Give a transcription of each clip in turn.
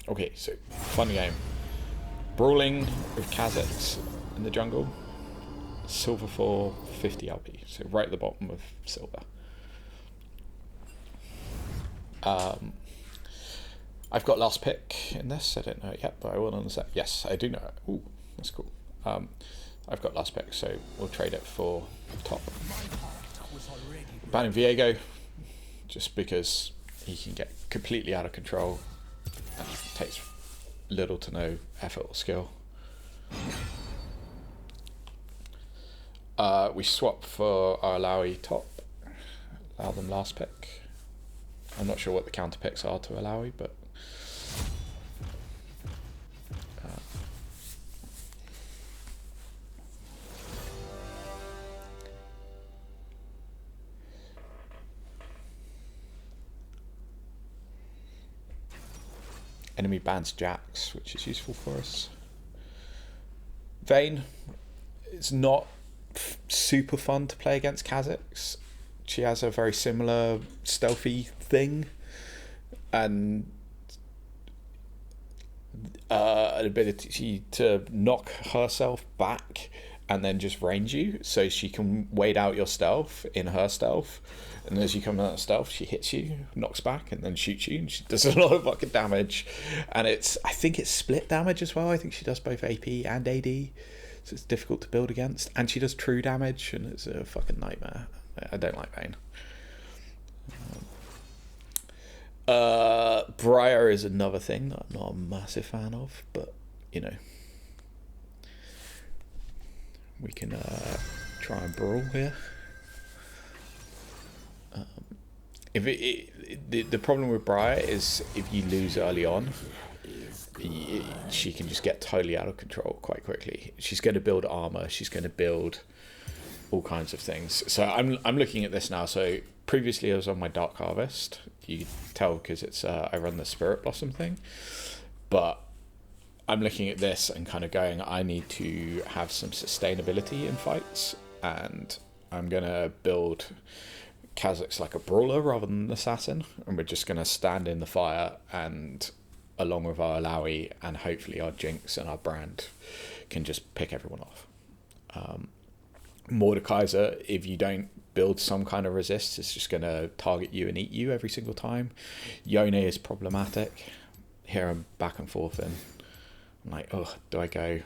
Okay, so fun game. Brawling with Kha'zix in the jungle. Silver for 50 LP, so right at the bottom of silver. I've got last pick in this. I don't know it yet, but I will on the set. Yes, I do know it. Ooh, that's cool. I've got last pick, so we'll trade it for top. Banning Viego, just because he can get completely out of control and takes little to no effort or skill. We swap for our Alawi top. Allow them last pick. I'm not sure what the counter picks are to Alawi, but enemy bans Jax, which is useful for us. Vayne, it's not super fun to play against Kha'zix. She has a very similar stealthy thing and an ability to knock herself back and then just range you, so she can wait out your stealth in her stealth, and as you come out of stealth she hits you, knocks back, and then shoots you, and she does a lot of fucking damage. And I think it's split damage as well. I think she does both AP and AD, so it's difficult to build against, and she does true damage, and it's a fucking nightmare. I don't like Vayne. Briar is another thing that I'm not a massive fan of, but you know, we can try and brawl here. The problem with Briar is if you lose early on, she can just get totally out of control quite quickly. She's going to build armor. She's going to build all kinds of things. So I'm looking at this now. So previously I was on my Dark Harvest. You can tell because it's I run the Spirit Blossom thing, but I'm looking at this and kind of going, I need to have some sustainability in fights, and I'm gonna build Kha'zix like a brawler rather than an assassin, and we're just gonna stand in the fire, and along with our Alawi and hopefully our Jinx and our Brand can just pick everyone off. Mordekaiser, if you don't build some kind of resist, it's just going to target you and eat you every single time. Yone is problematic. Here I'm back and forth, and I'm like, oh, do I go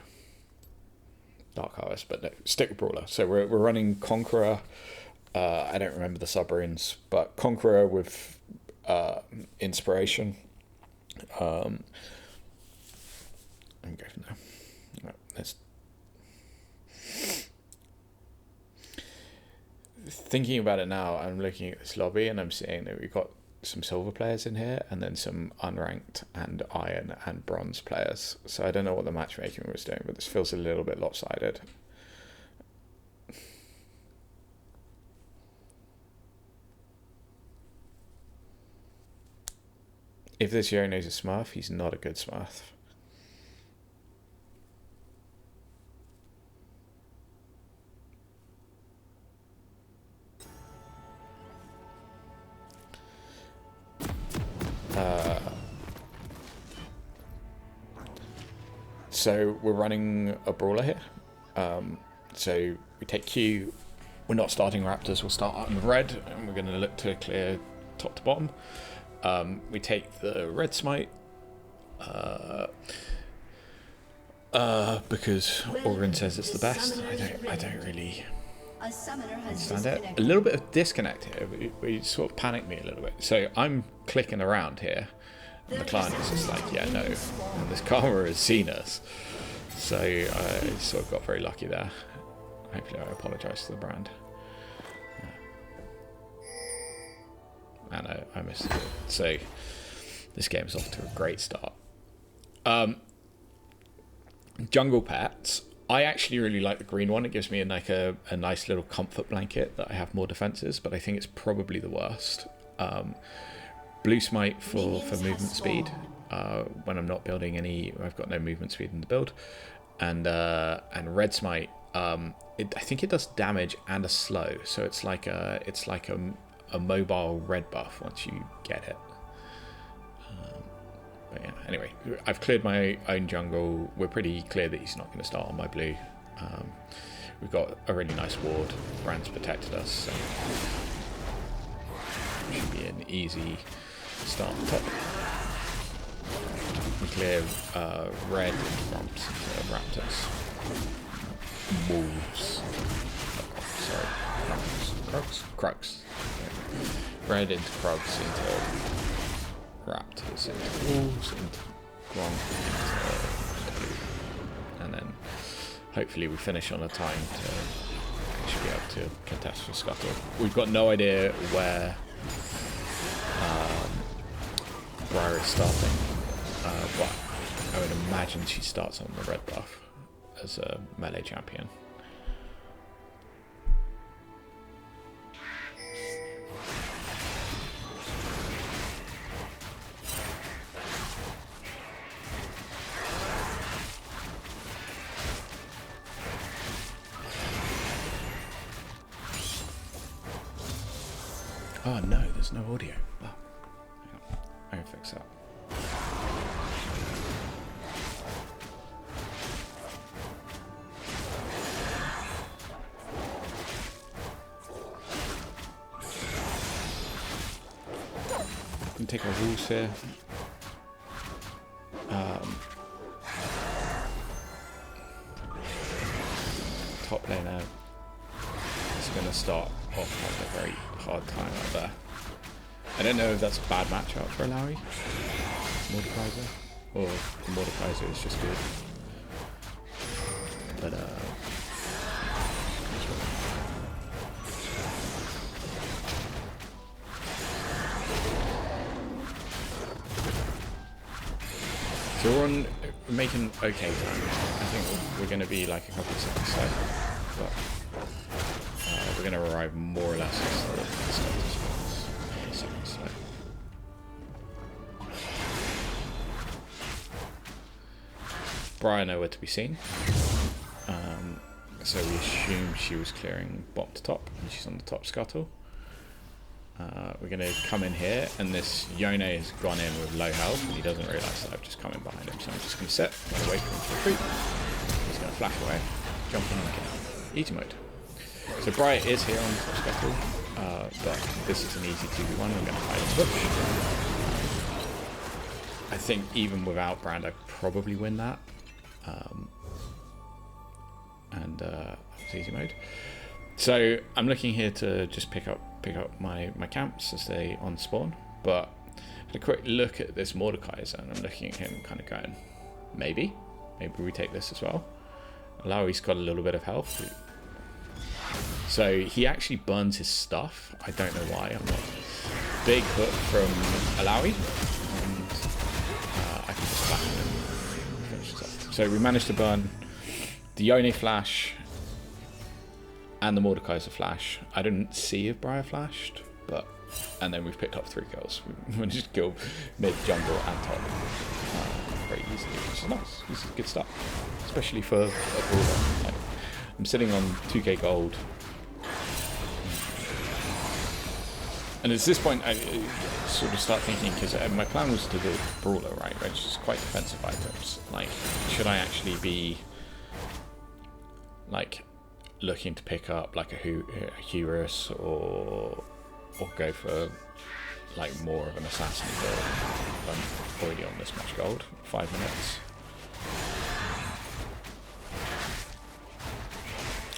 Dark Harvest? But no, stick with Brawler. So we're running Conqueror. I don't remember the sub-runes, but Conqueror with Inspiration. And go from there. Right, let's. Thinking about it now, I'm looking at this lobby and I'm seeing that we've got some silver players in here and then some unranked and iron and bronze players. So I don't know what the matchmaking was doing, but this feels a little bit lopsided. If this Yone is a Smurf, he's not a good Smurf. So we're running a brawler here. So we take Q. We're not starting Raptors. We'll start out in red, and we're going to look to clear top to bottom. We take the red smite because Orin says it's the best. I don't really understand it. A little bit of disconnect here. We sort of panicked me a little bit. So I'm clicking around here, and the client is just like, yeah, no. And this Karma has seen us. So I sort of got very lucky there. Hopefully I apologise to the brand. And I missed it. So this game's off to a great start. Jungle Pets. I actually really like the green one. It gives me a nice little comfort blanket that I have more defenses, but I think it's probably the worst. Blue Smite for movement speed. When I'm not building any, I've got no movement speed in the build. And Red Smite, I think it does damage and a slow. So it's like a mobile red buff once you get it. But yeah, Anyway, I've cleared my own jungle. We're pretty clear that he's not going to start on my blue. We've got a really nice ward. Brand's protected us, so should be an easy start top. We clear red grumps into raptors. Wolves. Sorry, Crocs. Red into Crocs, into raptors, into wolves, into grump, into blue. And then hopefully we finish on a time to actually be able to contest for scuttle. We've got no idea where Briar is starting, but I would imagine she starts on the red buff as a melee champion. Oh no, there's no audio. Oh, hang on. I can fix that. We can take our walls here. Top laner is going to start off like a very hard time out there. I don't know if that's a bad matchup for Alawi, Mordekaiser, or Mordekaiser is just good. But so we're making okay time. I think we're going to be like a couple of seconds slow, but we're going to arrive more or less at the seconds slow. Briar nowhere to be seen, so we assumed she was clearing bottom to top, and she's on the top scuttle. We're going to come in here, and this Yone has gone in with low health, and he doesn't realise that I've just come in behind him, so I'm just going to sit, wait for him to retreat. He's going to flash away, jump in and kill. Easy mode. So Briar is here on the top scuttle, but this is an easy 2v1. I'm going to hide his bush. I think even without Brand, I probably win that. It's easy mode. So I'm looking here to just pick up my camps as they on spawn, but I had a quick look at this Mordekaiser, and I'm looking at him kind of going, maybe we take this as well. Alawi's got a little bit of health, so he actually burns his stuff. I don't know why. I'm not big hook from Alawi, and I can just flash him and finish this off. So we managed to burn the Yone flash and the Mordekaiser flash. I didn't see if Briar flashed, and then we've picked up 3 kills. We managed to kill mid, jungle, and top very easily, which is nice. This is a good start, especially for a brawler. Like, I'm sitting on 2k gold, and at this point I sort of start thinking, because my plan was to build brawler, right, which is quite defensive items. Like, should I actually be like looking to pick up like a Hubris or go for like more of an assassin build? I'm already on this much gold, 5 minutes.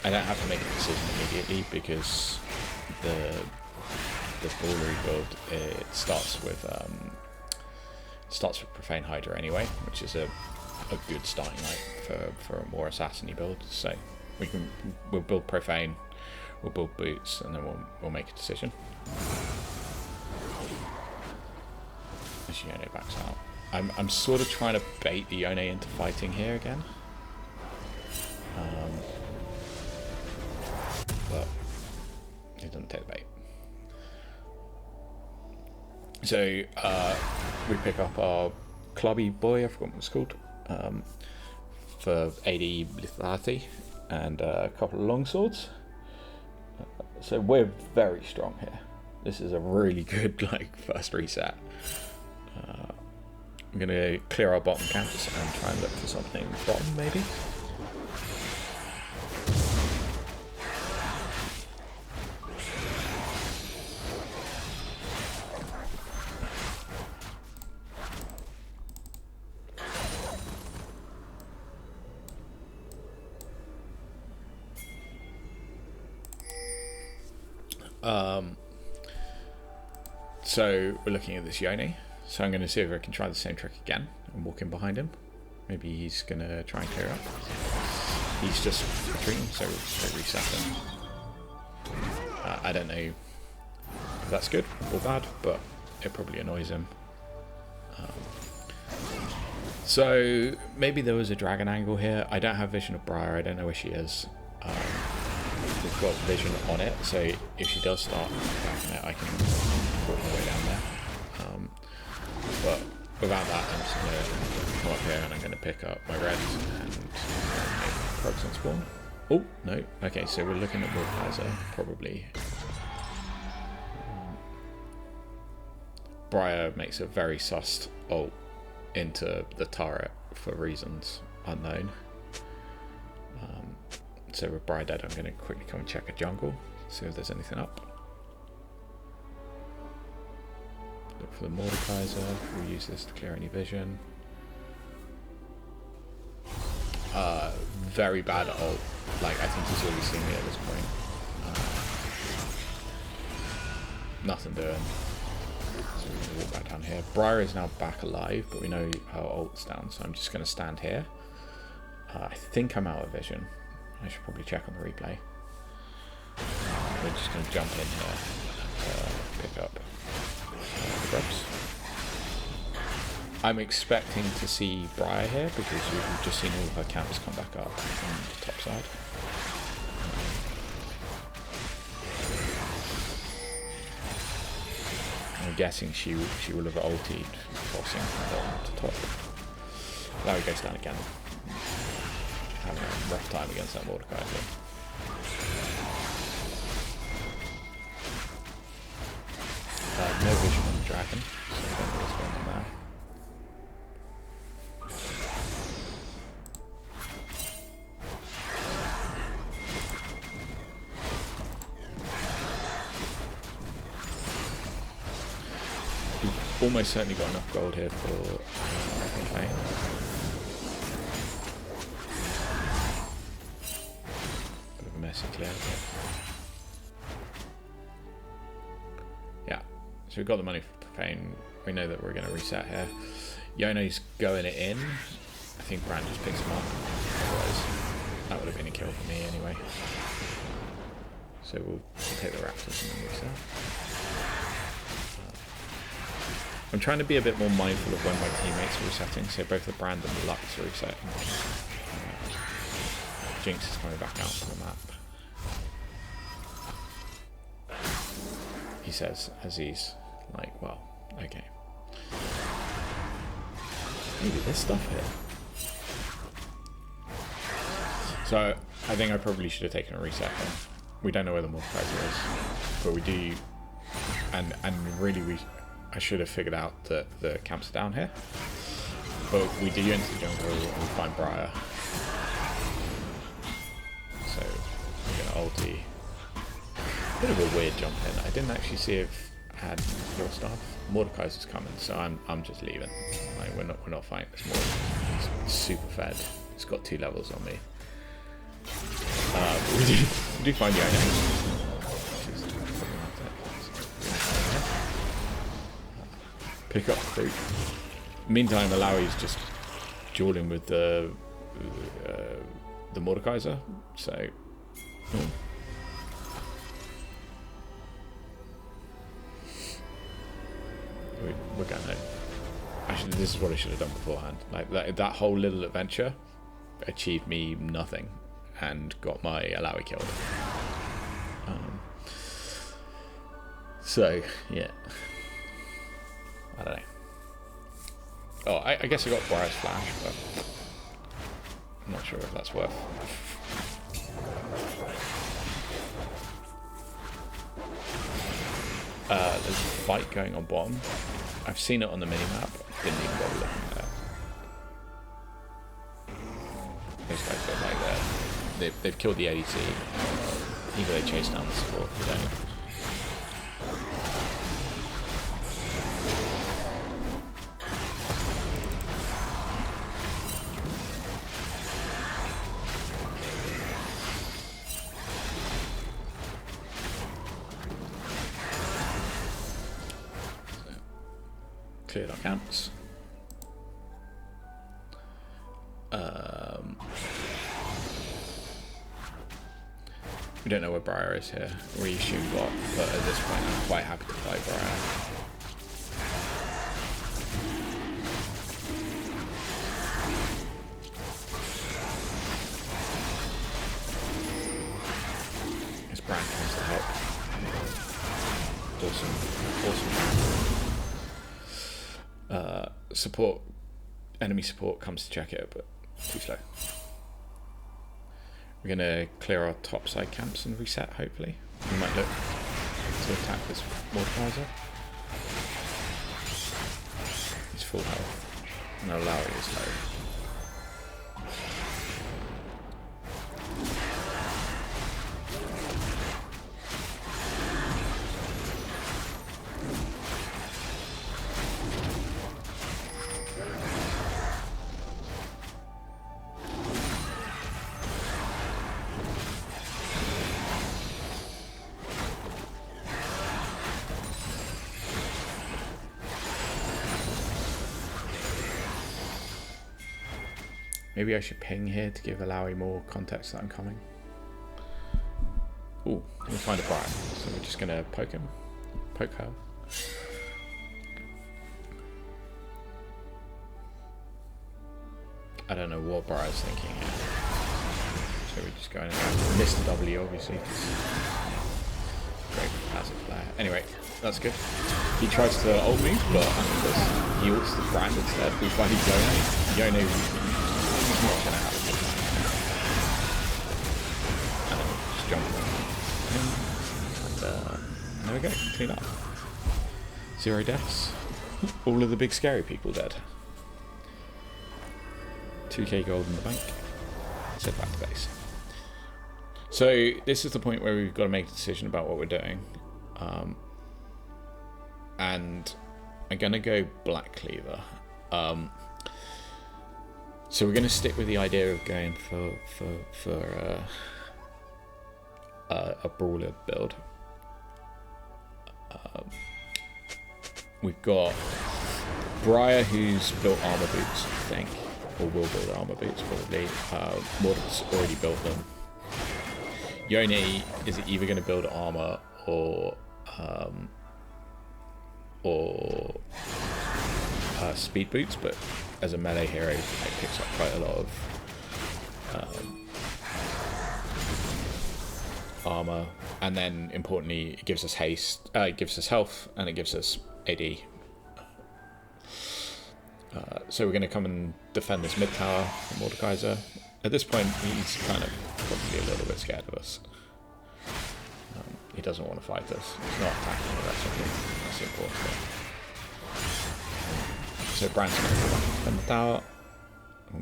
I don't have to make a decision immediately, because the brawler build, it starts with Profane Hydra anyway, which is a good starting light for a more assassin-y build. So we'll build Profane, we'll build boots, and then we'll make a decision. As Yone backs out, I'm sort of trying to bait the Yone into fighting here again, but it doesn't take the bait. So we pick up our clubby boy, I forgot what it's called, for 80 lethality and a couple of long swords. So we're very strong here. This is a really good like first reset. I'm going to clear our bottom camps and try and look for something bottom, maybe. So we're looking at this Yone. So I'm going to see if I can try the same trick again and walk in behind him. Maybe he's going to try and clear up. He's just retreating, so we'll just reset him. I don't know if that's good or bad, but it probably annoys him. So maybe there was a dragon angle here. I don't have vision of Briar. I don't know where she is. We've got vision on it, so if she does start attacking it, I can walk my way down there. But without that, I'm just going to come up here and I'm going to pick up my reds and make Kha'zix on spawn. Oh, no. Okay, so we're looking at Kha'zix, probably. Briar makes a very sus ult into the turret for reasons unknown. So with Briar dead, I'm going to quickly come and check a jungle, see if there's anything up. Look for the Mordekaiser. We'll use this to clear any vision. Very bad ult. Like, I think he's already seen me at this point. Nothing doing. So we're going to walk back down here. Briar is now back alive, but we know her ult's down, so I'm just going to stand here. I think I'm out of vision. I should probably check on the replay. We're just going to jump in here and pick up the grubs. I'm expecting to see Briar here because we've just seen all of her camps come back up on the top side. I'm guessing she will have ultied crossing to top. Now he goes down again. Having a rough time against that Mordekaiser. No vision on the dragon, so I don't know what's going on there. We've almost certainly got enough gold here for play. Messy clear. Yeah, so we've got the money for Profane. We know that we're going to reset here. Yono's going it in. I think Brand just picks him up. Otherwise, that would have been a kill for me anyway. So we'll take the Raptors and then reset. I'm trying to be a bit more mindful of when my teammates are resetting. So both the Brand and the Lux are resetting. Jinx is coming back out to the map. He says, as he's like, well, okay. Maybe there's stuff here. So I think I probably should have taken a reset then. We don't know where the Mordekaiser is, but we do, and really I should have figured out that the camps are down here. But we do enter the jungle and we find Briar. So we're going to ulti. Bit of a weird jump in. I didn't actually see if I had your stuff. Mordekaiser's coming, so I'm just leaving. Like, we're not fighting this Mordekaiser. He's super fed. He's got 2 levels on me. But we do find Yone. Pick up fruit. Meantime, Alawi's just dueling with the Mordekaiser. So. We're going home. Actually, this is what I should have done beforehand. Like that whole little adventure achieved me nothing and got my Alawi killed. So yeah, I don't know. Oh, I guess I got Briar's flash, but I'm not sure if that's worth. There's a fight going on bottom. I've seen it on the minimap. Didn't even bother looking at that. Those guys got like that. They've killed the ADC. Either they chase down the support, we don't. Cleared our camps. We don't know where Briar is here. We assume bot, but at this point I'm quite happy to fight Briar. This Brian comes to help. Awesome. Support, enemy support comes to check it, but too slow. We're going to clear our top side camps and reset, hopefully. We might look to attack this Mordekaiser. He's full health. No, Lowry is low. Maybe I should ping here to give Alawi more context that I'm coming. Ooh, we'll find a Briar. So we're just gonna poke him. Poke her. I don't know what Briar's thinking here. So we're just going in. Missed the W obviously. Great passive player. Anyway, that's good. He tries to ult me, but he ults the brand instead. We find Yone. Yone not gonna have a good time. And then just jump on him. And there we go, clean up. 0 deaths. All of the big scary people dead. 2k gold in the bank. Let's head back to base. So this is the point where we've got to make a decision about what we're doing. And I'm gonna go Black Cleaver. So we're going to stick with the idea of going for a brawler build. We've got Briar, who's built armor boots, I think, or will build armor boots probably. Mord's already built them. Yone is either going to build armor or speed boots, but as a melee hero, it picks up quite a lot of armor, and then importantly, it gives us haste, it gives us health, and it gives us AD. So we're going to come and defend this mid tower from Mordekaiser. At this point, he's kind of probably a little bit scared of us. He doesn't want to fight us. He's not attacking aggressively. That's the important thing. So Brand's going to go back and defend the tower. Go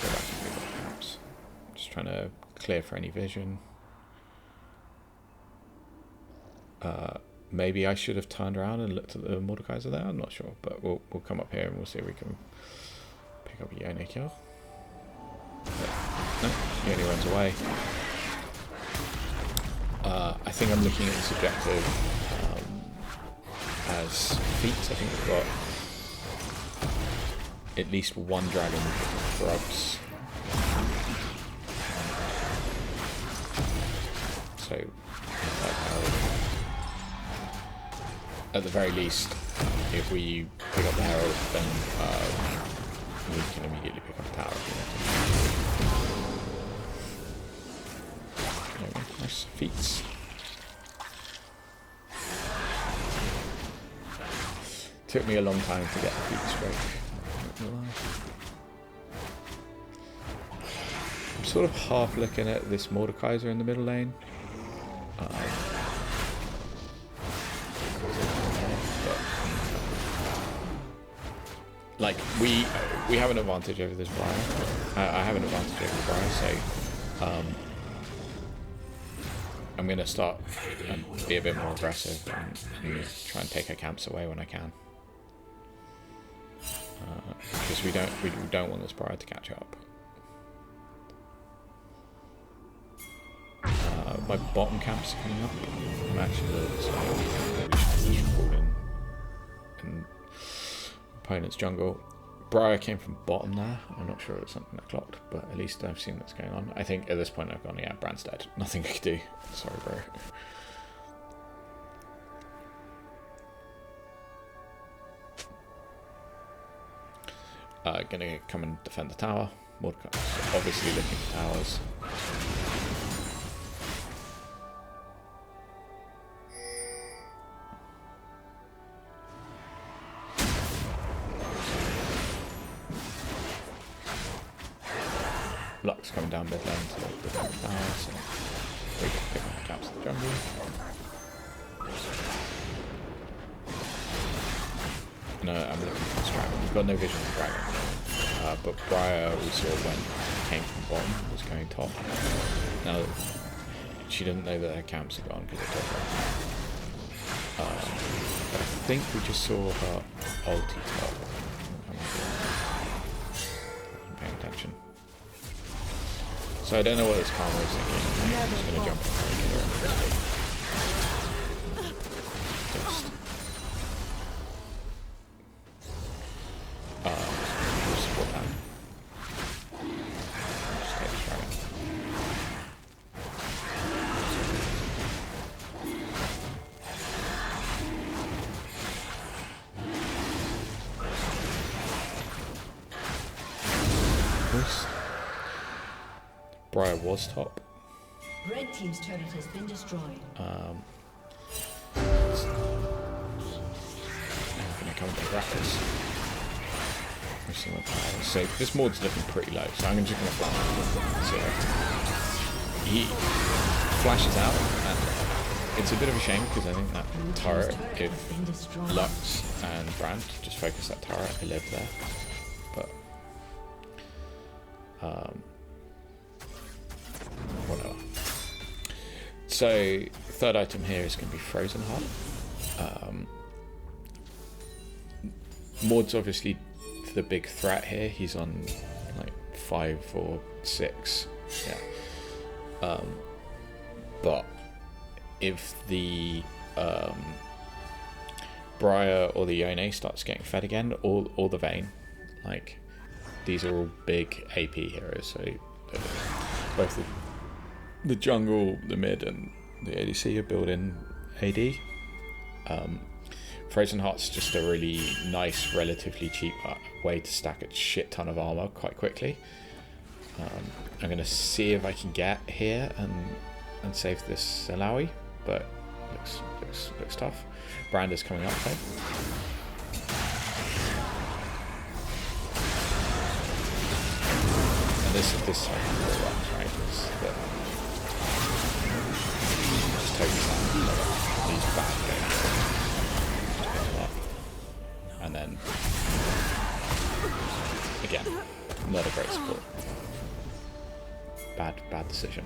back and pick up camps. Just trying to clear for any vision. Maybe I should have turned around and looked at the Mordekaiser there. I'm not sure, but we'll come up here and we'll see if we can pick up a Yone kill. No, Yone runs away. I think I'm looking at this objective as feats. I think we've got at least one dragon for us. So, at the very least, if we pick up the Herald, then we can immediately pick up the tower. Nice feats. Took me a long time to get the feet straight. I'm sort of half looking at this Mordekaiser in the middle lane. we have an advantage over this Briar. I have an advantage over the Briar, so I'm going to start and be a bit more aggressive and try and take her camps away when I can. Because we don't want this Briar to catch up. My bottom camps are coming up. I'm actually a little bit slow. We should fall in opponent's jungle. Briar came from bottom there. I'm not sure it's something that clocked, but at least I've seen what's going on. I think at this point I've gone, yeah, Brand's dead. Nothing I can do. Sorry, bro. Gonna come and defend the tower. Mordecai's obviously looking for towers. Lux coming down mid lane to defend the tower, so we can pick up the camps of the jungle. No, I'm looking for this dragon. We've got no vision of the dragon. But Briar we saw when it came from bottom was going top. Now, she didn't know that her camps had gone because it took her. But I think we just saw her ulti top. I wasn't paying attention. So I don't know what this Karma is thinking. I'm just going to jump in and kill her. Support that. Just take this dragon. Briar was top. Red team's turret has been destroyed. I'm gonna come and grab this. So this Maud's looking pretty low, so I'm just gonna flash. So he flashes out, and it's a bit of a shame because I think that turret, if Lux and Brand just focus that turret, he lived there. But whatever. So third item here is going to be Frozen Heart. Maud's obviously the big threat here. He's on like 5 or 6. Yeah. But if the Briar or the Yone starts getting fed again, or the Vayne, like these are all big AP heroes. So both the jungle, the mid, and the ADC are building AD. Frozen Heart's just a really nice, relatively cheap way to stack a shit ton of armor quite quickly. I'm gonna see if I can get here and save this Alawi, but looks tough. Brand is coming up though. And this I can pull up, right? Just totally these bad games. And then again, not a great support. Bad decision.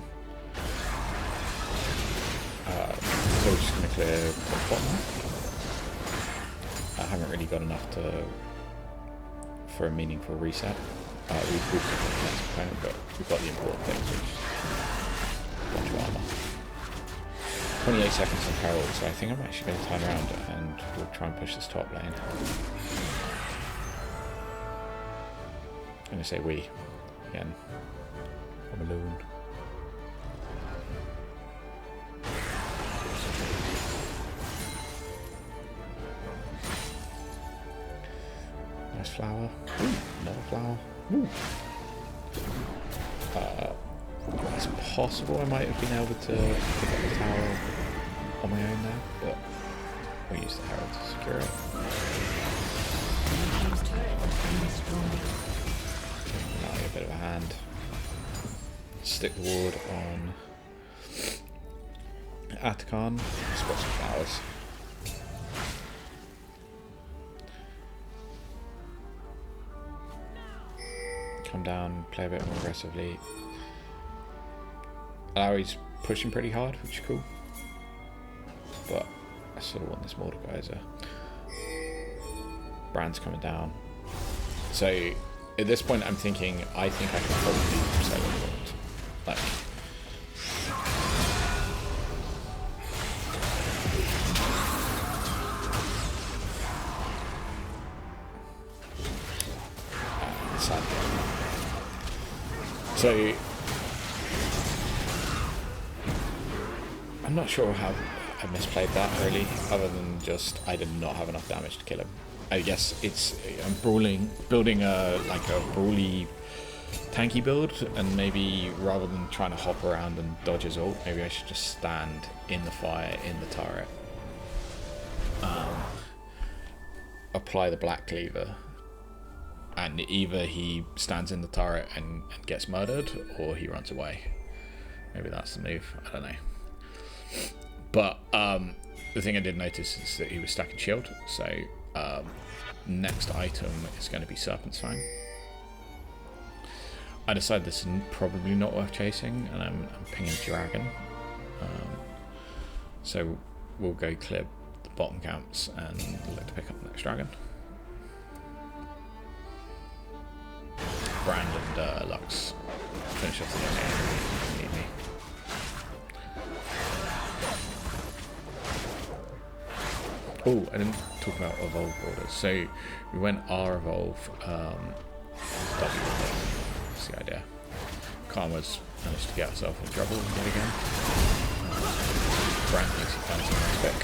So we're just going to clear the bottom. I haven't really got enough for a meaningful reset. We've got the next component, but we've got the important things, which is a bunch of armor. 28 seconds of Herald, so I think I'm actually going to turn around and we'll try and push this top lane. I'm going to say we again. I'm alone. Nice flower. Ooh, another flower. Ooh. It's possible I might have been able to pick up the tower on my own there, but we'll use the Herald to secure it. Now a bit of a hand. Stick the ward on Atakan. Spot some flowers. come down, play a bit more aggressively. Lowry's pushing pretty hard, which is cool. But I sort of want this Mordekaiser. Brand's coming down. So at this point I'm thinking, I think I can probably sell it. Like, so I'm not sure how I misplayed that really, other than just I did not have enough damage to kill him. I guess it's I'm building a brawly tanky build, and maybe rather than trying to hop around and dodge his ult, maybe I should just stand in the fire in the turret, apply the black cleaver, and either he stands in the turret and gets murdered, or he runs away. Maybe that's the move. I don't know. But the thing I did notice is that he was stacking shield, so next item is going to be Serpent's Fang. I decided this is probably not worth chasing, and I'm pinging Dragon. So we'll go clear the bottom camps and look to pick up the next Dragon. Brand and Lux finish off the game if you need me. Oh, I didn't talk about evolve orders. So we went R evolve, W evolve. That's the idea. Karma's managed to get herself in trouble yet again. Brand thinks he found some nice pick.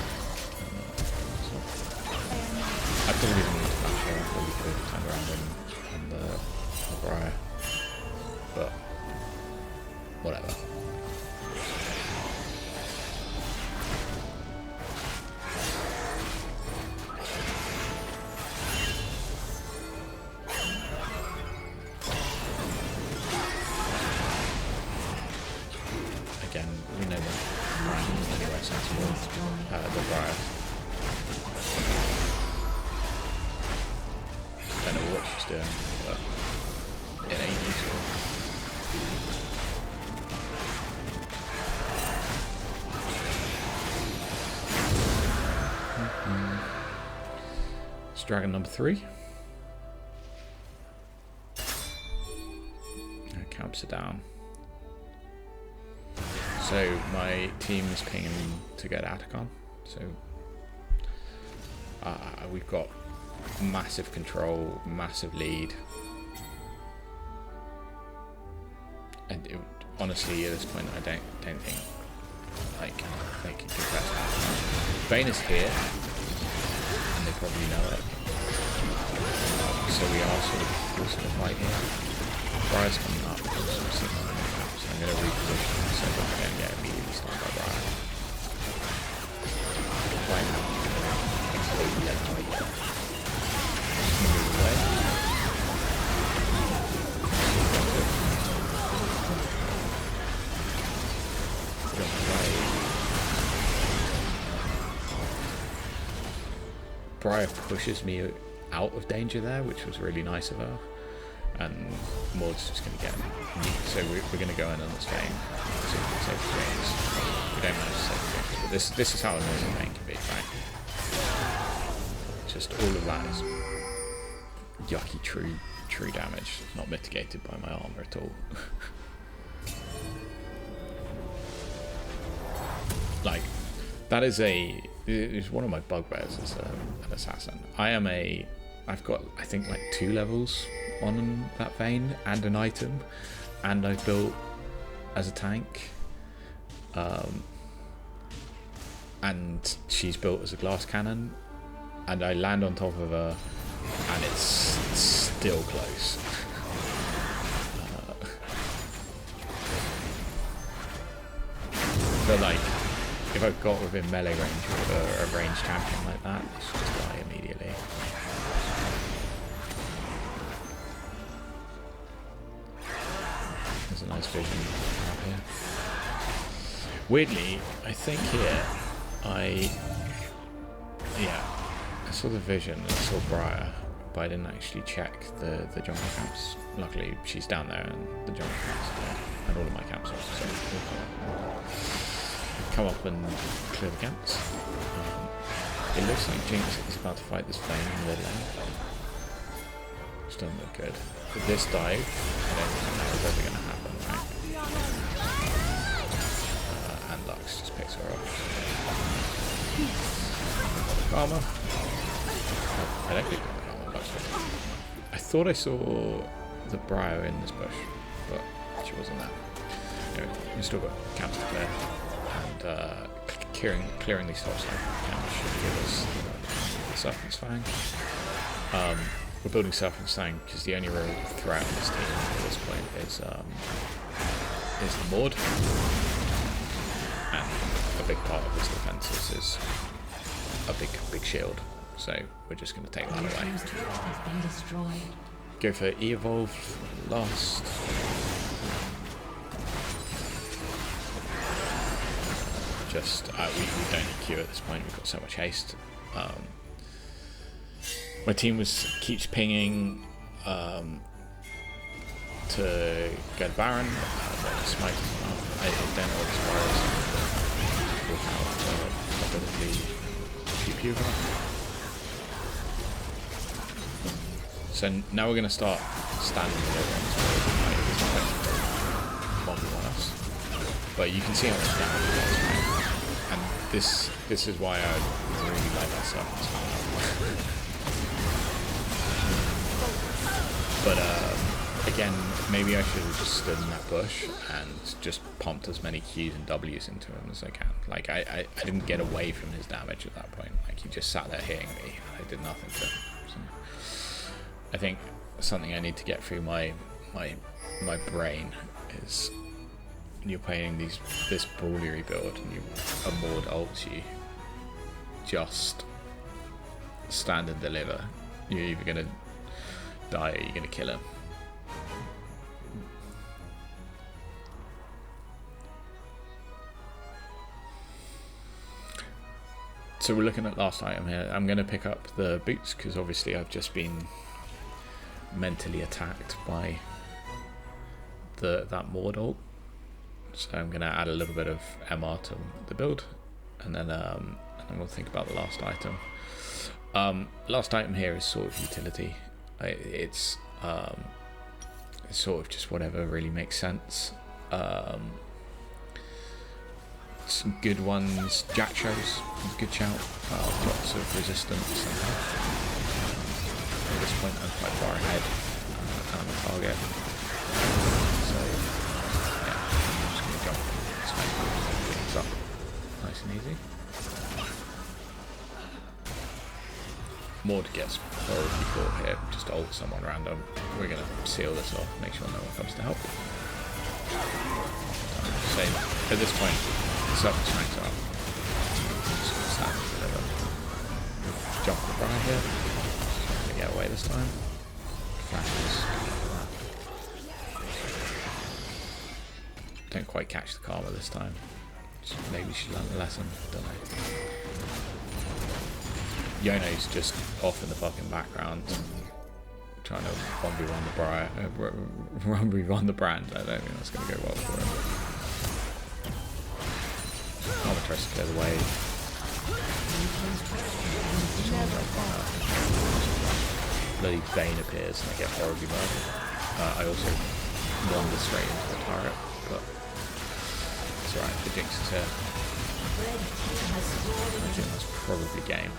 I probably didn't need to match her. I probably could have turned around on the Briar. But whatever. Again, we know that Brian is anyway sensible. The Briar. Don't know what she's doing, but it ain't useful. It's Dragon number 3. Camps are down. So my team is pinging to get Atacon. So we've got massive control, massive lead, and honestly, at this point, I don't think like they can confess that. Vayne is here, and they probably know it. So we are sort of forcing a fight here. Briar's coming up, so I'm going to reposition so that I don't get immediately stunned by Briar. Right now, completely dead to me. Move away. Jump away. Briar pushes me out of danger there, which was really nice of her. And Maud's just going to get him. So we're going to go in on this game. See if we can save the games. We don't manage to save the games. But this is how annoying the game can be, right? Just all of that is yucky true damage. It's not mitigated by my armor at all. Like, that is it's one of my bugbears as an assassin. I've got, I think, like 2 levels on that Vayne and an item, and I've built as a tank, and she's built as a glass cannon, and I land on top of her and it's still close. But like, if I've got within melee range with a ranged champion like that, it's just die immediately. There's a nice vision out here. Weirdly, I think here, I saw the vision, I saw Briar, but I didn't actually check the jungle camps. Luckily, she's down there, and the jungle camps are there, and all of my camps are. So we'll come up and clear the camps. It looks like Jinx is about to fight this flame in the lane. Which doesn't look good. With this dive, I don't think that was ever going to happen, right? And Lux just picks her up. Karma. I don't think Karma. Lux did. I thought I saw the Briar in this bush, but she wasn't there. Anyway, we've still got camps to clear, and clearing these top camps should give us the Serpent's Fang. We're building Serpent's Fang because the only real threat on this team at this point is the Maud, and a big part of his defences is a big shield. So we're just going to take that away. Go for E-Evolve last. Just we don't need Q at this point. We've got so much haste. My team keeps pinging to go to Baron. Smite. I don't know what this fire is without ability pew. So now we're going to start standing with everyone's on us. But you can see how much damage it does, right? And this is why I really like that stuff. But again, maybe I should have just stood in that bush and just pumped as many Qs and Ws into him as I can. Like I didn't get away from his damage at that point. Like he just sat there hitting me. I did nothing to him. So I think something I need to get through my brain is when you're playing this brawlery build and a Maud ults you, just stand and deliver. You're either gonna die or you're gonna kill him. So we're looking at last item here. I'm going to pick up the boots because obviously I've just been mentally attacked by that Maud ult. So I'm going to add a little bit of MR to the build, and then we'll think about the last item. Last item here is sort of utility. It's sort of just whatever really makes sense. Some good ones. Jack shows, good shout. Lots of resistance. At this point, I'm quite far ahead on the target. So yeah, I'm just going to jump and smack things up, nice and easy. Maud gets probably caught here. Just ult someone random. We're going to seal this off. Make sure no one comes to help. So at this point, Serpent's Fang's up. Just gonna stand and deliver. Jump the Briar here. Just gonna get away this time. Flashes. Don't quite catch the Karma this time. Maybe she learned a lesson. Don't know. Yono's just off in the fucking background, trying to 1v1 the Briar. 1v1 the brand. I don't think that's gonna go well for him. Karma tries to clear the way. Bloody Bane appears and I get horribly murdered. I also wander straight into the turret, but it's alright, the Jinx is here. I think that's probably game.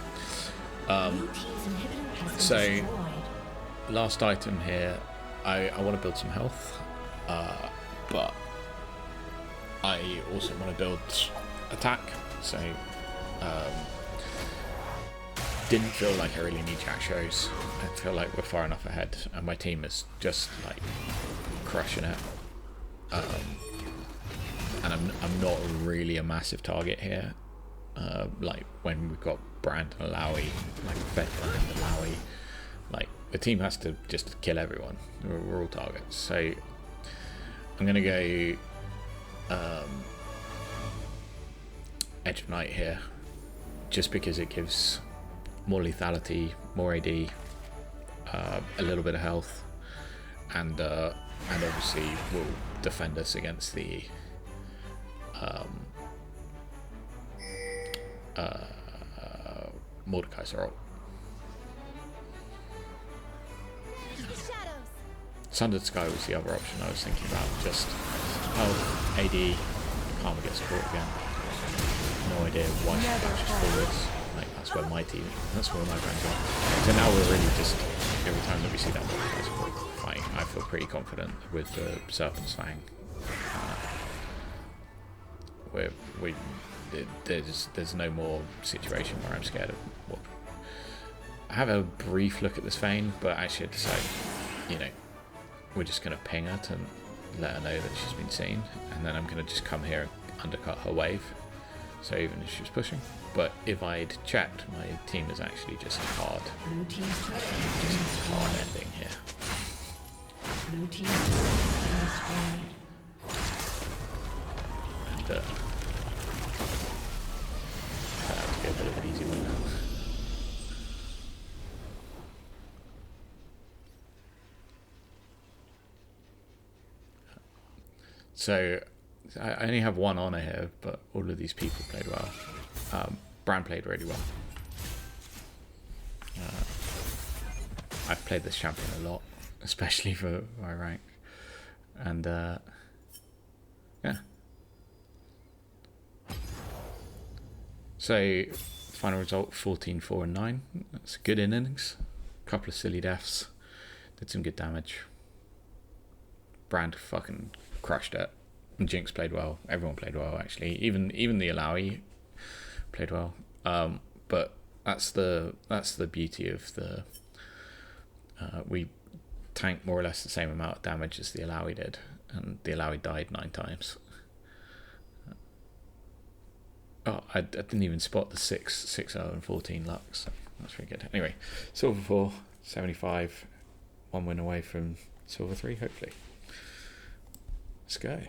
So, last item here, I want to build some health, but I also want to build attack, so didn't feel like I really need Jack shows. I feel like we're far enough ahead and my team is just like crushing it, and I'm not really a massive target here, like when we've got Brand and Alawi, like Fed Brand and Alawi, like the team has to just kill everyone. We're all targets, so I'm gonna go Edge of Night here, just because it gives more lethality, more AD, a little bit of health, and obviously will defend us against the Mordekaiser ult. Sundered Sky was the other option I was thinking about. Just health, AD, Karma gets caught again. No idea why she flashes forwards. Like, that's where my team, that's where my friends are. So now we're really just, every time that we see that Mordekaiser fight, I feel pretty confident with the Serpent's Fang. There's no more situation where I'm scared of what. I have a brief look at this Vayne, but actually I decide, you know, we're just going to ping her to let her know that she's been seen, and then I'm going to just come here and undercut her wave, so even if she was pushing. But if I'd checked, my team is actually just hard. Just hard ending here. Blue team's destroyed. And that to be a bit of an easy one now. So I only have one honor here, but all of these people played well. Bran played really well. I've played this champion a lot, especially for my rank, and yeah. So final result 14-4 and 9. That's a good innings. A couple of silly deaths. Did some good damage. Brand fucking crushed it. And Jinx played well. Everyone played well, actually. Even the Alawi played well. But that's the beauty of the. We tanked more or less the same amount of damage as the Alawi did, and the Alawi died 9 times. Oh, I didn't even spot the 6-0 and 14 Lux. So that's pretty good. Anyway, Silver 4, 75. 1 win away from Silver 3, hopefully. Let's go.